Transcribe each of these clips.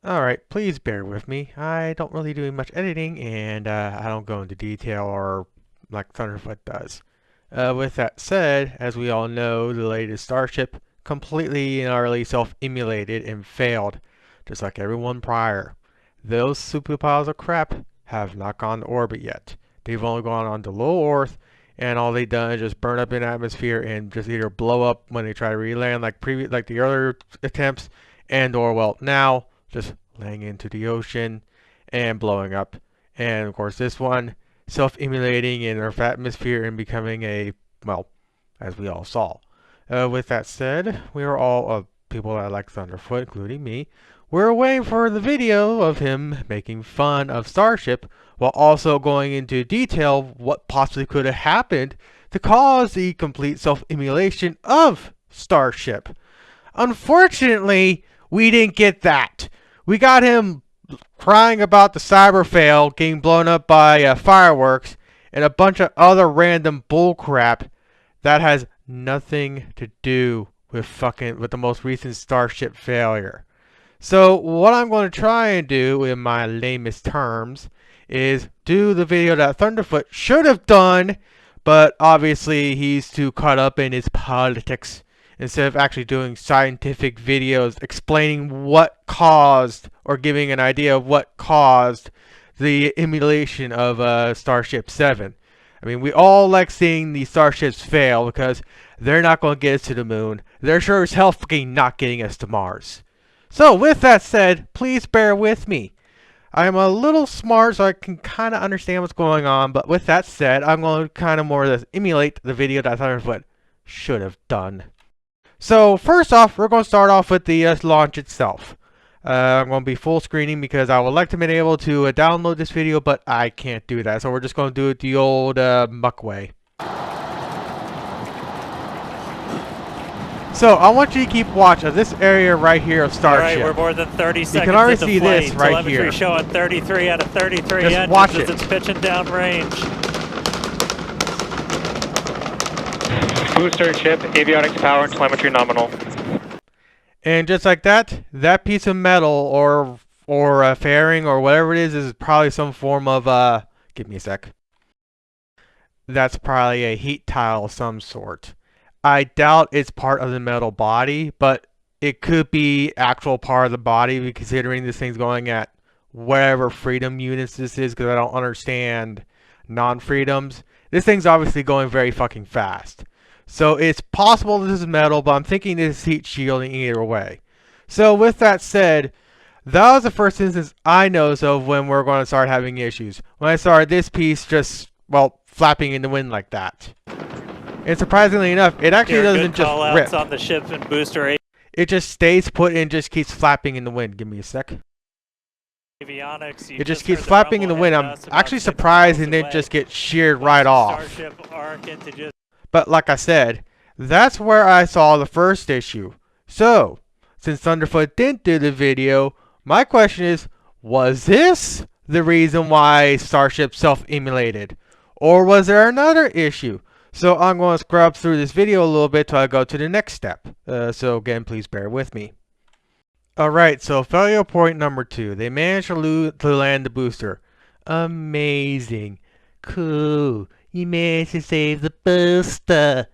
Alright, please bear with me. I don't really do much editing and I don't go into detail or like ThunderF00t does. With that said, as we all know, the latest StarShip completely and utterly self-emulated and failed, just like everyone prior. Those super piles of crap have not gone to orbit yet. They've only gone on to low Earth, and all they've done is just burn up in the atmosphere and just either blow up when they try to re-land like the other attempts, and or well now just laying into the ocean and blowing up. And of course this one self-emulating in Earth atmosphere and becoming a, well, as we all saw. With that said, we are all people that like ThunderF00t, including me. We're waiting for the video of him making fun of StarShip while also going into detail what possibly could have happened to cause the complete self-emulation of StarShip. Unfortunately, we didn't get that. We got him crying about the cyber fail getting blown up by fireworks and a bunch of other random bullcrap that has nothing to do with the most recent StarShip failure. So what I'm going to try and do in my lamest terms is do the video that ThunderF00t should have done, but obviously he's too caught up in his politics instead of actually doing scientific videos explaining what caused or giving an idea of what caused the emulation of Starship 7. I mean, we all like seeing the starships fail because they're not going to get us to the moon. They're sure as hell fucking not getting us to Mars. So with that said, please bear with me. I'm a little smart so I can kind of understand what's going on, but with that said, I'm going to kind of more or less emulate the video that ThunderF00t should have done. So first off, we're going to start off with the launch itself. I'm going to be full screening because I would like to be able to download this video, but I can't do that. So we're just going to do it the old muck way. So I want you to keep watch of this area right here of Starship. All right, we're more than 30 seconds. You can already see flight. this right Telemetry here. Showing 33 out of 33 just engines watch as it's pitching downrange. Booster chip, avionics power, and telemetry nominal. And just like that, that piece of metal or fairing or whatever it is probably some form of give me a sec. That's probably a heat tile of some sort. I doubt it's part of the metal body, but it could be actual part of the body considering this thing's going at whatever freedom units this is, because I don't understand non-freedoms. This thing's obviously going very fucking fast. So it's possible this is metal, but I'm thinking this is heat shielding either way. So with that said, that was the first instance I noticed of when we're going to start having issues. When I saw this piece just, well, flapping in the wind like that. And surprisingly enough, it actually doesn't just rip. On the ship and booster it just stays put and just keeps flapping in the wind. Give me a sec. avionics. It just keeps flapping in the wind. I'm actually surprised it didn't just get sheared right off. But like I said, that's where I saw the first issue. So, since ThunderF00t didn't do the video, my question is, was this the reason why Starship self-emulated? Or was there another issue? So I'm going to scrub through this video a little bit till I go to the next step. So again, please bear with me. Alright, so failure point number 2. They managed to land the booster. Amazing. Cool. You managed to save the booster.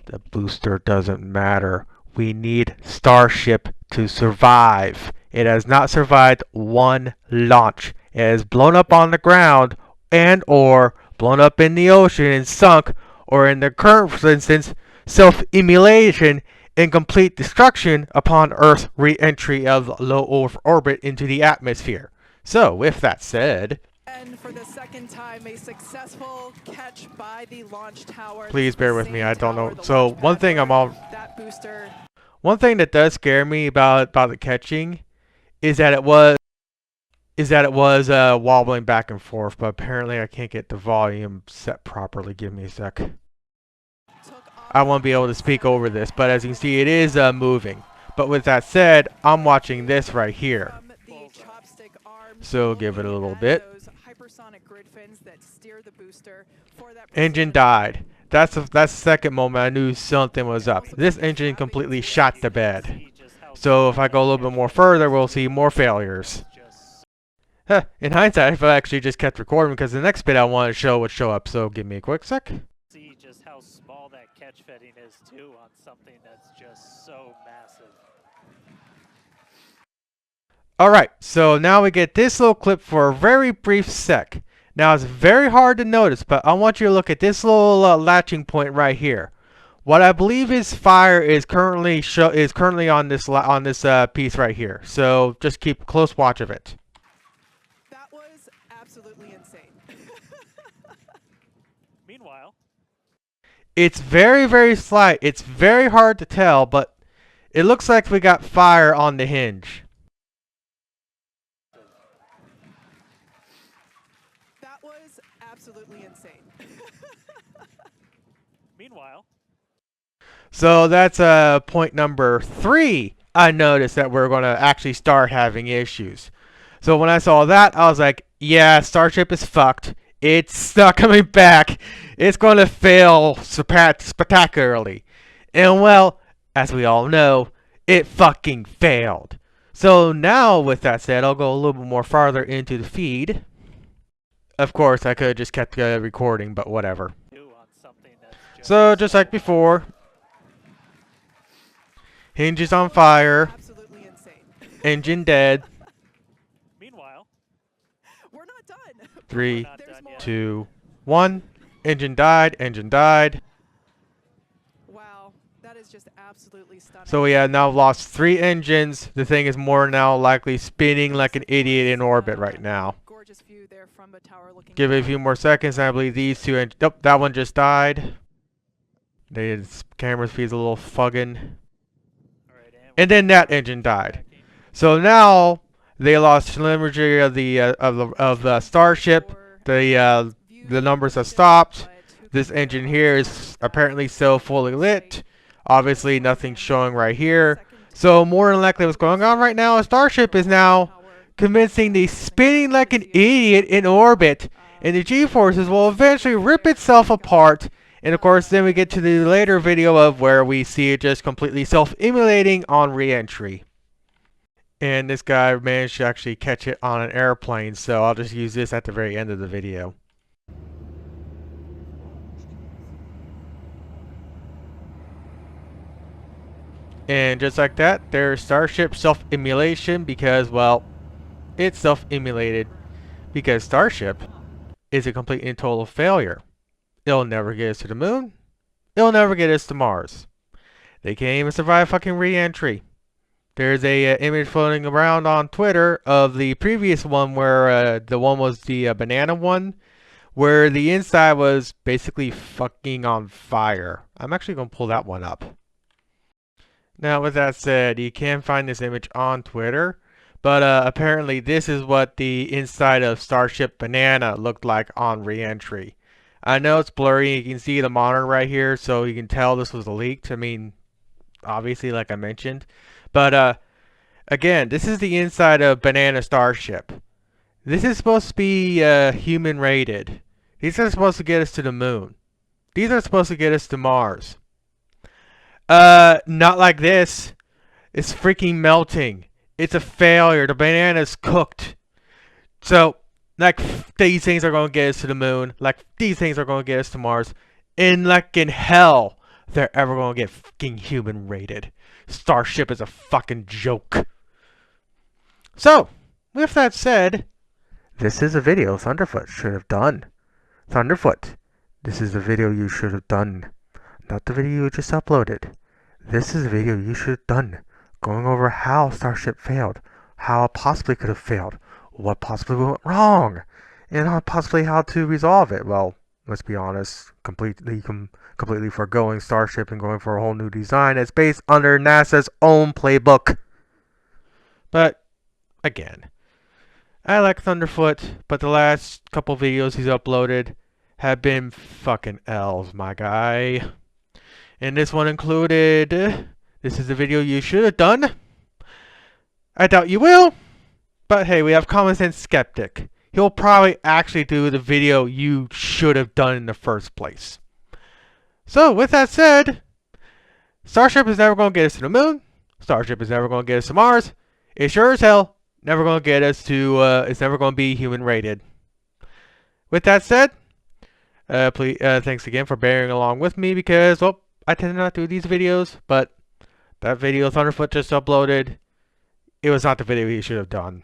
The booster doesn't matter. We need Starship to survive. It has not survived one launch. It has blown up on the ground and or blown up in the ocean and sunk, or in the current instance, self-emulation and complete destruction upon Earth's re-entry of low Earth orbit into the atmosphere. So, with that said, and for the second time, a successful catch by the launch tower. Please bear with me, I don't know. So, one thing that does scare me about the catching is that it was wobbling back and forth, but apparently I can't get the volume set properly. Give me a sec. I won't be able to speak over this, but as you can see, it is moving. But with that said, I'm watching this right here. So give it a little bit. Engine died. That's the second moment I knew something was up. This engine completely shot to bed. So if I go a little bit more further, we'll see more failures. Huh, in hindsight, I've actually just kept recording because the next bit I want to show would show up, so give me a quick sec. See just how small that catch fetting is too on something that's just so massive. Alright, so now we get this little clip for a very brief sec. Now it's very hard to notice, but I want you to look at this little latching point right here. What I believe is fire is currently on this piece right here. So just keep close watch of it. That was absolutely insane. Meanwhile, It's very, very slight. It's very hard to tell, but it looks like we got fire on the hinge. That was absolutely insane. meanwhile, So that's point number 3. I noticed that we're going to actually start having issues. So when I saw that, I was like, yeah, StarShip is fucked. It's not coming back. It's going to fail spectacularly. And well, as we all know, it fucking failed. So now, with that said, I'll go a little bit more farther into the feed. Of course, I could have just kept recording, but whatever. do on something that's So, just like before, hinges on fire, Absolutely insane. engine dead, meanwhile, We're not done. 3, not There's done more. yet. 2, 1, engine died. Wow, that is just absolutely stunning. So we have now lost 3 engines. The thing is more now likely spinning like an idiot in orbit right now. Gorgeous view there from the tower looking Give it a down. few more seconds, and I believe these 2 engines. Nope, that one just died. The camera feed's a little fugging. alright, And then that engine died. So now they lost telemetry of the Starship. The numbers have stopped. This engine here is apparently still fully lit. Obviously, nothing's showing right here. So more than likely, what's going on right now is Starship is now convincing the spinning like an idiot in orbit, and the G-forces will eventually rip itself apart. And of course, then we get to the later video of where we see it just completely self-immolating on re-entry. And this guy managed to actually catch it on an airplane, so I'll just use this at the very end of the video. And just like that, there's Starship self-immolation because, well, it's self-immolated because Starship is a complete and total failure. It'll never get us to the moon. It'll never get us to Mars. They can't even survive fucking re-entry. There's a image floating around on Twitter of the previous one where the one was the banana one, where the inside was basically fucking on fire. I'm actually going to pull that one up. Now, with that said, you can find this image on Twitter, but apparently this is what the inside of Starship Banana looked like on re-entry. I know it's blurry. You can see the monitor right here, so you can tell this was leaked. I mean, obviously, like I mentioned. But again, this is the inside of Banana Starship. This is supposed to be human rated. These are supposed to get us to the moon. These are supposed to get us to Mars. Not like this. It's freaking melting. It's a failure. The banana's cooked. So, like, these things are going to get us to the moon. Like, these things are going to get us to Mars. And like in hell, they're ever going to get fucking human rated. Starship is a fucking joke. So, with that said, this is a video ThunderF00t should have done. ThunderF00t, this is the video you should have done. Not the video you just uploaded. This is the video you should have done. Going over how Starship failed. How it possibly could have failed. What possibly went wrong. And possibly how to resolve it. Well, let's be honest. Completely foregoing Starship and going for a whole new design that's based under NASA's own playbook. But, again, I like ThunderF00t, but the last couple videos he's uploaded have been fucking L's, my guy. And this one included, this is the video you should have done. I doubt you will, but hey, we have Common Sense Skeptic. He'll probably actually do the video you should have done in the first place. So, with that said, Starship is never going to get us to the moon. Starship is never going to get us to Mars. It sure as hell never going to get us to, it's never going to be human rated. With that said, thanks again for bearing along with me because, well, I tend not to do these videos, but that video ThunderF00t just uploaded, it was not the video he should have done.